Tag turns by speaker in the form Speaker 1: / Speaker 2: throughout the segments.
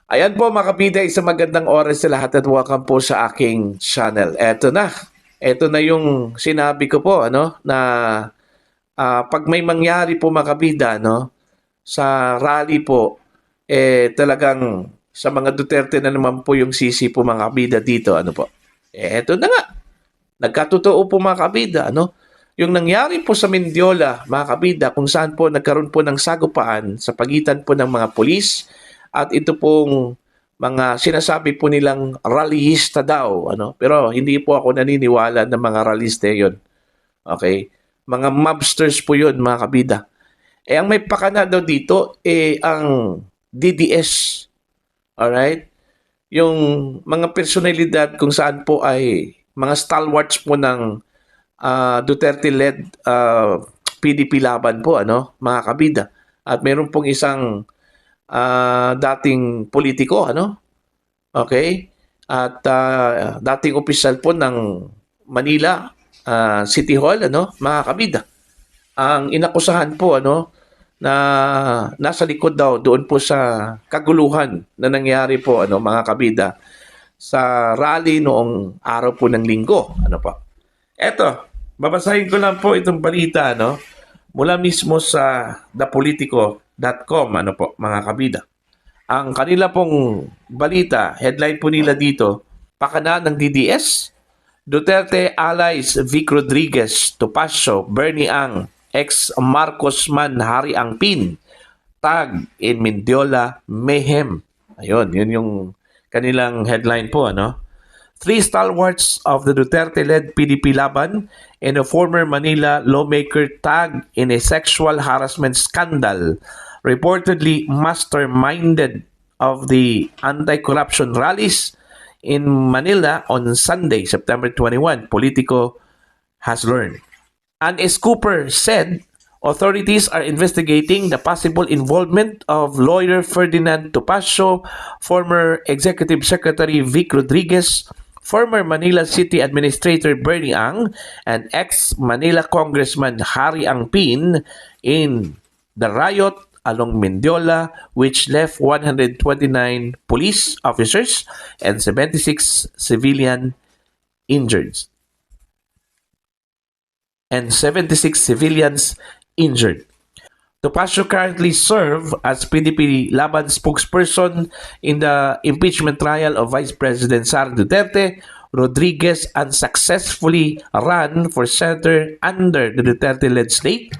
Speaker 1: Ayan po mga kabida, isang magandang oras sa lahat at welcome po sa aking channel. Eto na. Eto na yung sinabi ko po na pag may mangyari po mga kabida sa rally po talagang sa mga Duterte na naman po yung sisi po mga kabida dito po. Eto na nga. Nagkatotoo po mga kabida yung nangyari po sa Mendiola, mga kabida, kung saan po nagkaroon po ng sagupaan sa pagitan po ng mga pulis at ito pong mga sinasabi po nilang rallyista daw. Pero hindi po ako naniniwala na mga rallyista yun. Okay? Mga mobsters po yun, mga kabida. Ang may pakana daw dito, ang DDS. Alright? Yung mga personalidad kung saan po ay mga stalwarts po ng Duterte-led PDP laban po, mga kabida. At meron pong isang dating politiko, okay? At dating opisyal po ng Manila City Hall, mga kabida. Ang inakusahan po, na nasa likod daw doon po sa kaguluhan na nangyari po, mga kabida, sa rally noong araw po ng linggo. Eto, babasahin ko lang po itong balita, mula mismo sa thepolitico.com, mga kabida. Ang kanila pong balita, headline po nila dito, pakana ng DDS, Duterte allies Vic Rodriguez, Topacio, Bernie Ang, ex-Marcos man Hari Ang Pin, tag in Mendiola mayhem. Ayun, yun yung kanilang headline po, Three stalwarts of the Duterte-led PDP laban and a former Manila lawmaker tagged in a sexual harassment scandal reportedly masterminded of the anti-corruption rallies in Manila on Sunday, September 21, Politico has learned. An scooper said authorities are investigating the possible involvement of lawyer Ferdinand Topacio, former Executive Secretary Vic Rodriguez, former Manila City Administrator Bernie Ang, and ex-Manila Congressman Hari Ang Pin in the riot along Mendiola, which left 129 police officers and 76 civilians injured. Topacio currently serves as PDP Laban spokesperson in the impeachment trial of Vice President Sara Duterte. Rodriguez unsuccessfully ran for senator under the Duterte-led slate,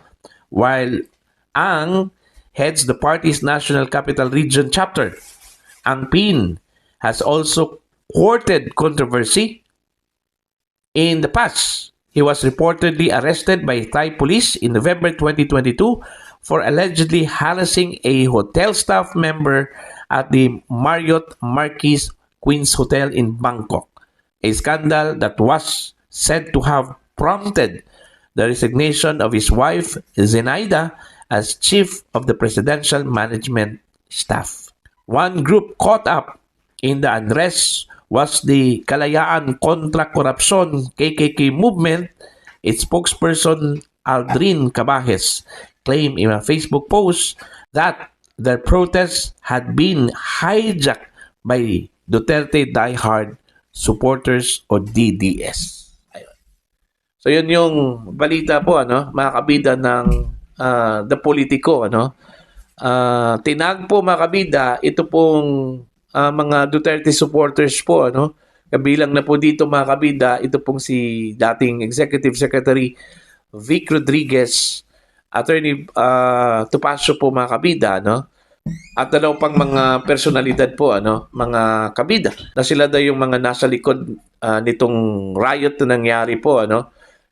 Speaker 1: while Ang heads the party's National Capital Region chapter. Ang Pin has also courted controversy. In the past, he was reportedly arrested by Thai police in November 2022 for allegedly harassing a hotel staff member at the Marriott Marquis Queen's Hotel in Bangkok, a scandal that was said to have prompted the resignation of his wife, Zenaida, as chief of the presidential management staff. One group caught up in the unrest was the Kalayaan Kontra Korupsyon KKK movement. Its spokesperson Aldrin Cabajes claimed in a Facebook post that their protests had been hijacked by Duterte diehard supporters o DDS. Ayun. So yun yung balita po mga kabida ng The Politico tinag po mga kabida ito pong mga Duterte supporters po kabilang na po dito mga kabida ito pong si dating Executive Secretary Vic Rodriguez, Attorney Topacio po mga kabida at dalaw pang mga personalidad po mga kabida na sila daw yung mga nasa likod nitong riot na nangyari po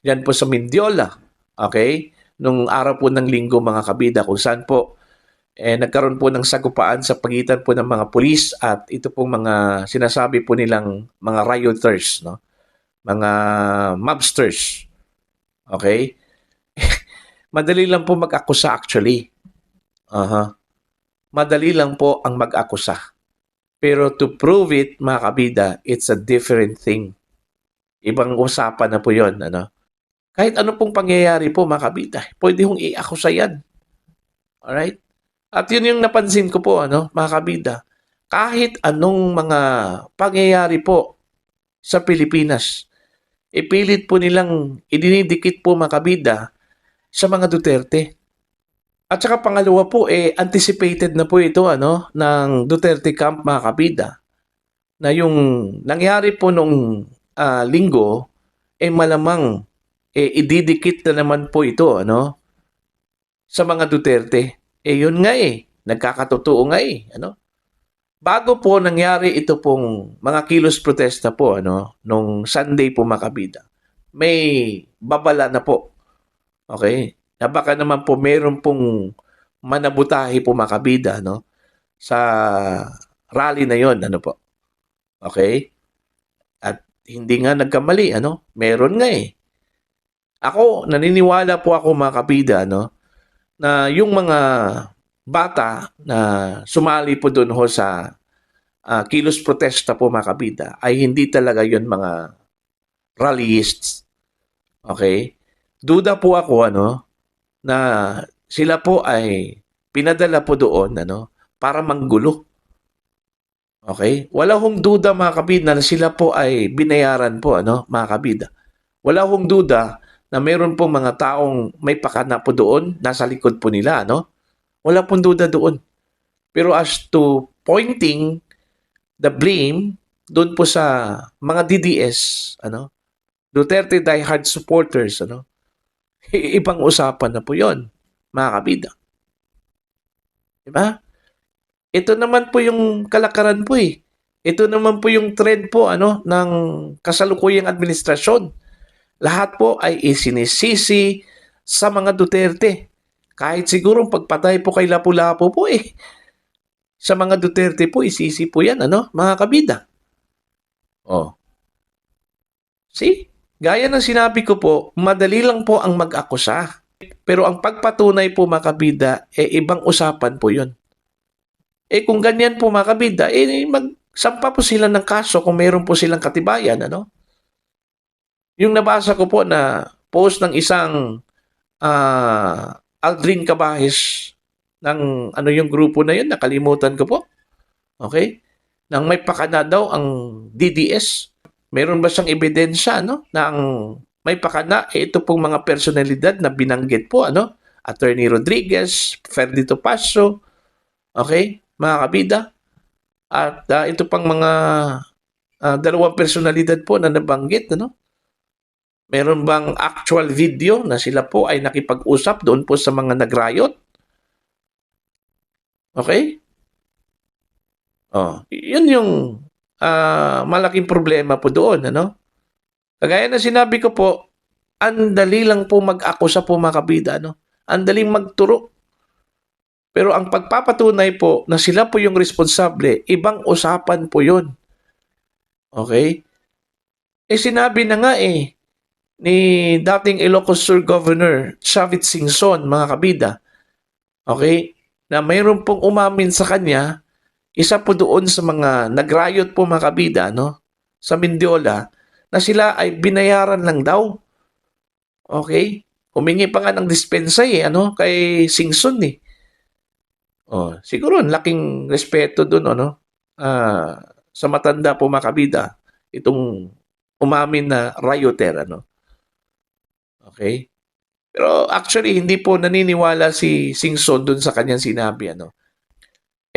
Speaker 1: yan po sa Mendiola, okay, nung araw po ng linggo mga kabida kung saan po nagkaroon po ng sagupaan sa pagitan po ng mga pulis at ito pong mga sinasabi po nilang mga rioters, mga mobsters. Okay? Madali lang po mag-akusa actually. Madali lang po ang mag-akusa. Pero to prove it, mga kabida, it's a different thing. Ibang usapan na po yun. Kahit ano pong pangyayari po, mga kabida, pwede hong i-akusa yan. Alright? At yun yung napansin ko po, mga kabida. kahit anong mga pangyayari po sa Pilipinas, ipilit po nilang idinidikit po mga kabida sa mga Duterte. At saka pangalawa po, anticipated na po ito ng Duterte camp mga kabida, na yung nangyari po nung linggo, malamang ididikit na naman po ito sa mga Duterte. Yun nga nagkakatotoo nga Bago po nangyari ito pong mga kilos protesta po nung Sunday po mga kabida, may babala na po. Okay? Na baka naman po meron pong manabutahi po mga kabida sa rally na yon po. Okay? At hindi nga nagkamali meron nga Ako, naniniwala po ako mga kabida na yung mga bata na sumali po doon sa kilos protesta po mga kabida ay hindi talaga yon mga rallyists. Okay? Duda po ako na sila po ay pinadala po doon para manggulo. Okay? Wala hong duda mga kabida na sila po ay binayaran po mga kabida. Wala hong duda na meron pong mga taong may pakana po doon, nasa likod po nila Wala pong duda doon. Pero as to pointing the blame doon po sa mga DDS, Duterte diehard supporters, ibang usapan na po yon mga kabida. Diba? Ito naman po yung kalakaran po Ito naman po yung trend po ng kasalukuyang administrasyon. Lahat po ay isinisisi sa mga Duterte. Kahit siguro pagpatay po kay Lapu-Lapu po sa mga Duterte po, isisi po yan, mga kabida. See? Gaya ng sinabi ko po, madali lang po ang mag-akusa. Pero ang pagpatunay po mga kabida, ibang usapan po yun. Kung ganyan po mga kabida, magsampa po sila ng kaso kung meron po silang katibayan, Yung nabasa ko po na post ng isang Aldrin Cabajes ng yung grupo na yun, nakalimutan ko po. Okay? Nang may pakana daw ang DDS. Meron ba siyang ebidensya na ang may pakana ito pong mga personalidad na binanggit po Attorney Rodriguez, Ferdito Paso, okay, mga kabida. At ito pang mga dalawang personalidad po na nabanggit Meron bang actual video na sila po ay nakipag-usap doon po sa mga nagrayot? Okay? Yun yung malaking problema po doon, Kagaya na sinabi ko po, ang dali lang po mag-akusa po mga kabida, Ang daling magturo. Pero ang pagpapatunay po na sila po yung responsable, ibang usapan po yun. Okay? Sinabi na nga ni dating Ilocos Sur Governor Shavit Singson, mga kabida, okay, na mayroon pong umamin sa kanya, isa po doon sa mga nagrayot po mga kabida, sa Mindiola, na sila ay binayaran lang daw. Okay? Humingi pa nga ng dispensa kay Singson siguro laking respeto doon sa matanda po mga kabida, itong umamin na rioter Okay? Pero actually, hindi po naniniwala si Singson dun sa kanyang sinabi,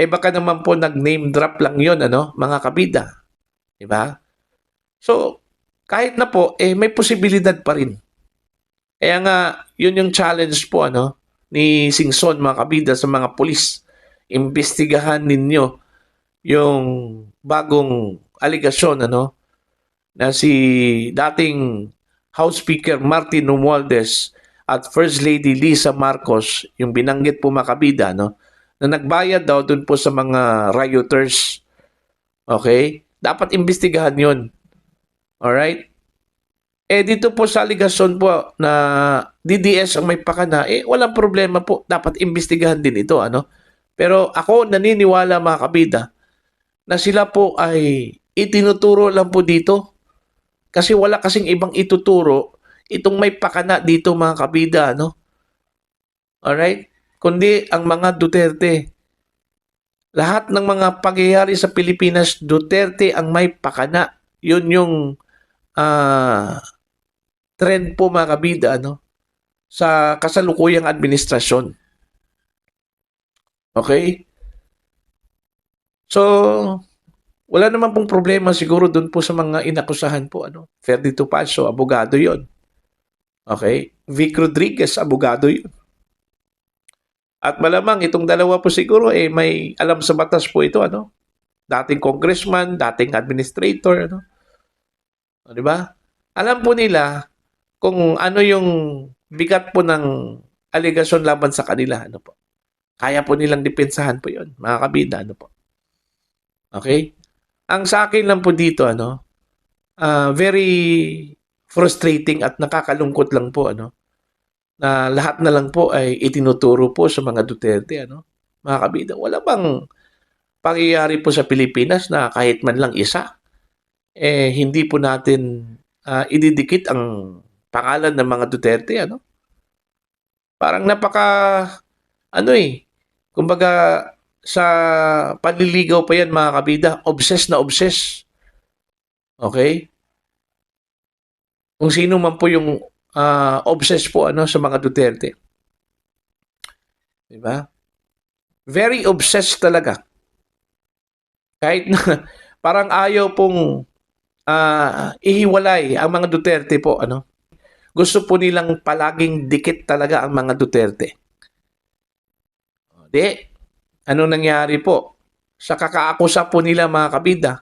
Speaker 1: baka naman po nag-name drop lang yon mga kabida. Diba? So, kahit na po, may posibilidad pa rin. Kaya nga, yun yung challenge po, ni Singson, mga kabida, sa mga pulis. Imbestigahan ninyo yung bagong aligasyon, na si dating House Speaker Martin Romualdez at First Lady Lisa Marcos, yung binanggit po mga kabida, na nagbayad daw dun po sa mga rioters. Okay? Dapat imbestigahan yun. Alright? Dito po sa aligasyon po na DDS ang may pakana, walang problema po. Dapat imbestigahan din ito, Pero ako naniniwala mga kabida na sila po ay itinuturo lang po dito. Kasi wala kasing ibang ituturo itong may pakana dito mga kabida, Alright? Kundi ang mga Duterte. Lahat ng mga pangyayari sa Pilipinas, Duterte ang may pakana. Yun yung ah, trend po mga kabida, ano, sa kasalukuyang administrasyon. Okay? So, wala naman pong problema siguro dun po sa mga inakusahan po. Ano? Ferdy Topacio, abogado yon. Okay? Vic Rodriguez, abogado yun. At malamang itong dalawa po siguro may alam sa batas po ito. Ano? Dating congressman, dating administrator. Ano? O, di ba? Alam po nila kung ano yung bigat po ng aligasyon laban sa kanila. Ano po? Kaya po nilang depensahan po yun, mga kabida. Ano po? Okay? Ang sa akin lang po dito, ano, very frustrating at nakakalungkot lang po, ano, na lahat na lang po ay itinuturo po sa mga Duterte, ano, mga kabida. Wala bang pangyayari po sa Pilipinas na kahit man lang isa, hindi po natin ididikit ang pangalan ng mga Duterte, ano? Parang napaka, ano kumbaga sa panliligaw pa yan mga kabida, obsessed na obsessed. Okay? Kung sino man po yung obsessed po ano sa mga Duterte. 'Di ba? Very obsessed talaga. Kahit na parang ayaw pong ihiwalay ang mga Duterte po ano. Gusto po nilang palaging dikit talaga ang mga Duterte. Di, ano nangyari po? Sa kakaakusa po nila mga kabida,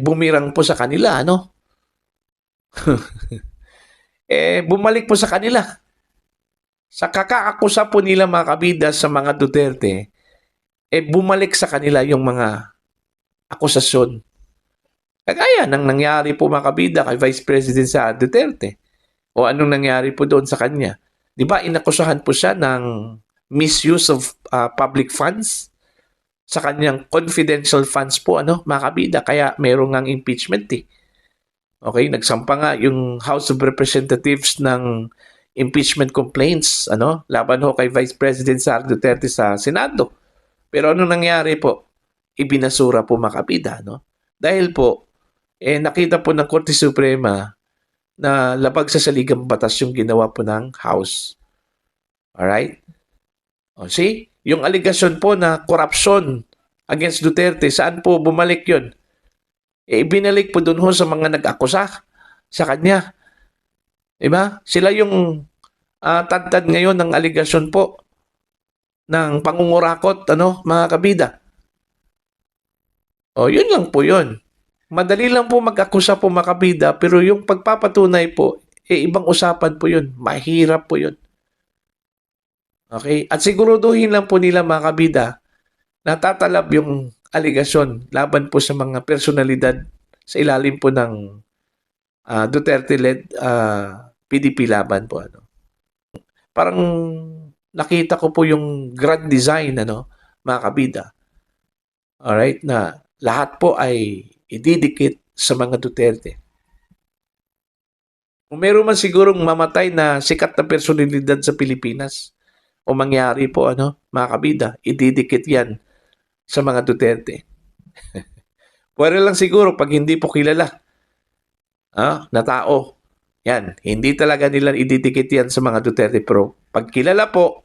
Speaker 1: bumirang po sa kanila, ano? Bumalik po sa kanila. Sa kakaakusa po nila mga kabida sa mga Duterte, bumalik sa kanila yung mga akusasyon. Kagaya ng nangyari po mga kabida kay Vice President sa Duterte. O anong nangyari po doon sa kanya. Di ba inakusahan po siya ng misuse of public funds sa kanyang confidential funds po, ano, mga kabida. Kaya meron ngang impeachment Okay, nagsampa nga yung House of Representatives ng impeachment complaints ano laban ho kay Vice President Sara Duterte sa Senado. Pero ano nangyari po? Ibinasura po mga kabida, no? Dahil po nakita po ng Korte Suprema na labag sa saligang batas yung ginawa po ng House. Alright? O see? Yung aligasyon po na korupsyon against Duterte, saan po bumalik yun? Ibinalik po dun ho sa mga nag-akusa sa kanya. Diba? Sila yung tantad ngayon ng aligasyon po ng pangungurakot, ano, mga kabida. O, yun lang po yun. Madali lang po mag-akusa po mga kabida, pero yung pagpapatunay po, ibang usapan po yun. Mahirap po yun. Okay? At siguruduhin lang po nila mga kabida na tatalab yung aligasyon laban po sa mga personalidad sa ilalim po ng Duterte-led PDP laban po. Ano. Parang nakita ko po yung grand design, ano, mga kabida. Alright, na lahat po ay ididikit sa mga Duterte. Kung meron man sigurong mamatay na sikat na personalidad sa Pilipinas o mangyari po, ano, mga kabida, ididikit yan sa mga Duterte. Pwede lang siguro pag hindi po kilala na tao. Yan, hindi talaga nila ididikit yan sa mga Duterte. Pero pag kilala po,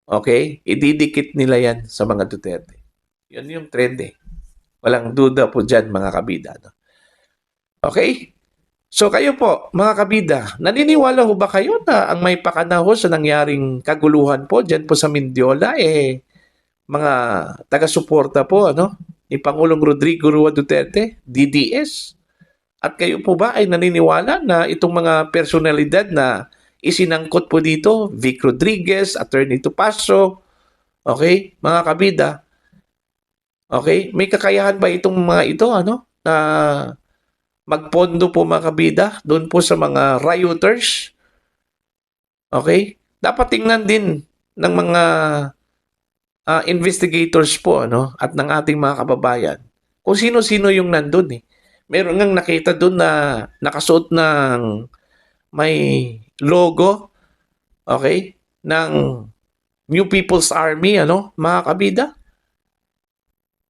Speaker 1: okay, ididikit nila yan sa mga Duterte. Yan yung trend Walang duda po dyan mga kabida. No? Okay? So kayo po, mga kabida, naniniwala ho ba kayo na ang may pakana ho sa nangyaring kaguluhan po dyan po sa Mindiola, mga taga-suporta po, ano, ni Pangulong Rodrigo Roa Duterte, DDS? At kayo po ba ay naniniwala na itong mga personalidad na isinangkot po dito, Vic Rodriguez, Attorney Topacio, okay, mga kabida, okay, may kakayahan ba itong mga ito, ano, na magpondo po mga kabida doon po sa mga rioters? Okay? Dapat tingnan din ng mga investigators po, ano, at ng ating mga kababayan kung sino-sino yung nandun Meron ngang nakita doon na nakasuot ng may logo, okay, ng New People's Army, ano, mga kabida.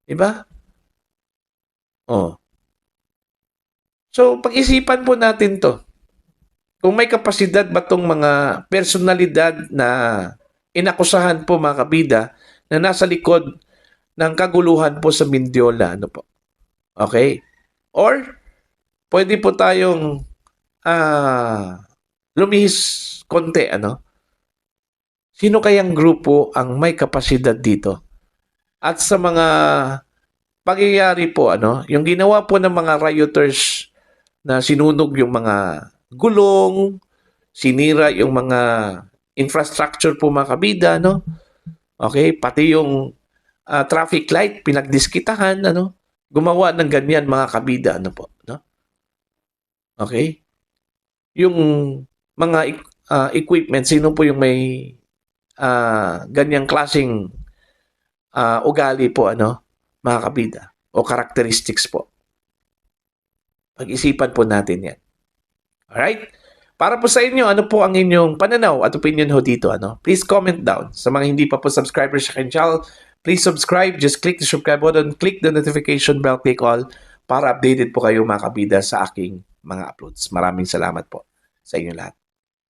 Speaker 1: 'Di ba? Oh. So, pag-isipan po natin 'to. Kung may kapasidad ba 'tong mga personalidad na inakusahan po mga kabida na nasa likod ng kaguluhan po sa Mindiola, ano po? Okay? Or pwede po tayong lumihis konti, ano? Sino kayang grupo ang may kapasidad dito? At sa mga pangyayari po, ano, yung ginawa po ng mga rioters na sinunog yung mga gulong, sinira yung mga infrastructure po mga kabida, no? Okay, pati yung traffic light pinagdiskitahan, ano? Gumawa ng ganyan mga kabida, ano po, no? Okay? Yung mga equipment, sino po yung may ganyang klaseng ugali po, ano, mga kabida, o characteristics po. Pag-isipan po natin yan. Alright? Para po sa inyo, ano po ang inyong pananaw at opinion ho dito? Ano? Please comment down. Sa mga hindi pa po subscribers sa akin channel, please subscribe. Just click the subscribe button, click the notification bell, click all para updated po kayo mga kabida sa aking mga uploads. Maraming salamat po sa inyo lahat.